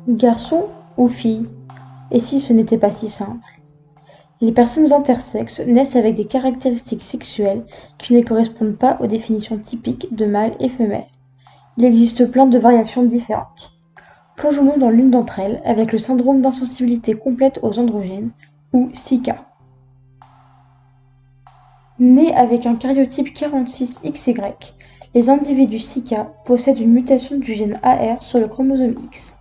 Garçon ou fille? Et si ce n'était pas si simple? Les personnes intersexes naissent avec des caractéristiques sexuelles qui ne correspondent pas aux définitions typiques de mâle et femelle. Il existe plein de variations différentes. Plongeons-nous dans l'une d'entre elles avec le syndrome d'insensibilité complète aux androgènes, ou SICA. Nés avec un karyotype 46XY, les individus SICA possèdent une mutation du gène AR sur le chromosome X.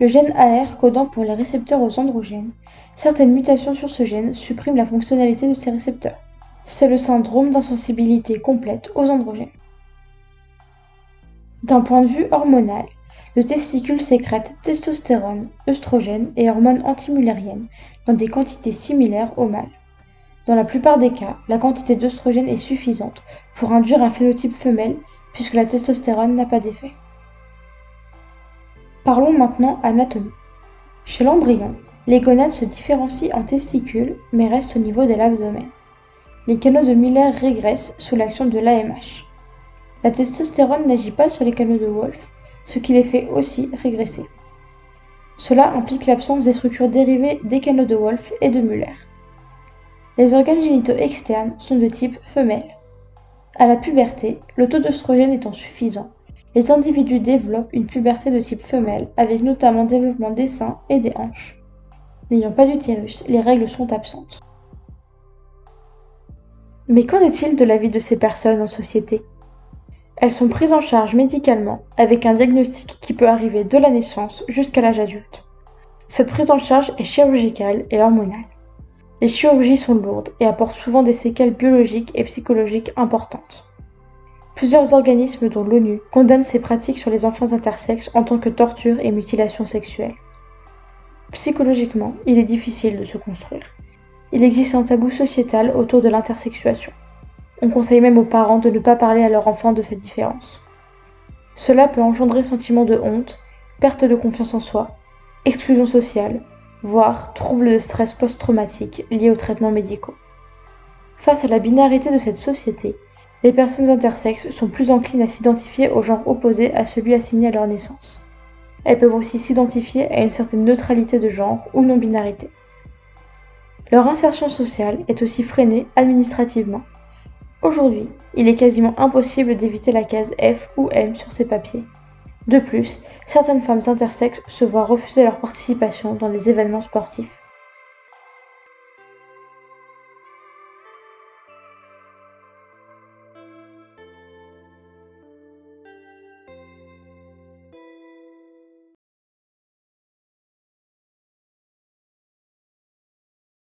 Le gène AR codant pour les récepteurs aux androgènes, certaines mutations sur ce gène suppriment la fonctionnalité de ces récepteurs. C'est le syndrome d'insensibilité complète aux androgènes. D'un point de vue hormonal, le testicule sécrète testostérone, œstrogène et hormones antimullériennes dans des quantités similaires au mâle. Dans la plupart des cas, la quantité d'œstrogène est suffisante pour induire un phénotype femelle puisque la testostérone n'a pas d'effet. Parlons maintenant anatomie. Chez l'embryon, les gonades se différencient en testicules mais restent au niveau de l'abdomen. Les canaux de Müller régressent sous l'action de l'AMH. La testostérone n'agit pas sur les canaux de Wolff, ce qui les fait aussi régresser. Cela implique l'absence des structures dérivées des canaux de Wolff et de Müller. Les organes génitaux externes sont de type femelle. À la puberté, le taux d'œstrogène étant suffisant, les individus développent une puberté de type femelle avec notamment développement des seins et des hanches. N'ayant pas d'utérus, les règles sont absentes. Mais qu'en est-il de la vie de ces personnes en société? Elles sont prises en charge médicalement avec un diagnostic qui peut arriver de la naissance jusqu'à l'âge adulte. Cette prise en charge est chirurgicale et hormonale. Les chirurgies sont lourdes et apportent souvent des séquelles biologiques et psychologiques importantes. Plusieurs organismes, dont l'ONU, condamnent ces pratiques sur les enfants intersexes en tant que torture et mutilation sexuelle. Psychologiquement, il est difficile de se construire. Il existe un tabou sociétal autour de l'intersexuation. On conseille même aux parents de ne pas parler à leur enfant de cette différence. Cela peut engendrer sentiment de honte, perte de confiance en soi, exclusion sociale, voire troubles de stress post-traumatique liés aux traitements médicaux. Face à la binarité de cette société, les personnes intersexes sont plus enclines à s'identifier au genre opposé à celui assigné à leur naissance. Elles peuvent aussi s'identifier à une certaine neutralité de genre ou non-binarité. Leur insertion sociale est aussi freinée administrativement. Aujourd'hui, il est quasiment impossible d'éviter la case F ou M sur ces papiers. De plus, certaines femmes intersexes se voient refuser leur participation dans les événements sportifs.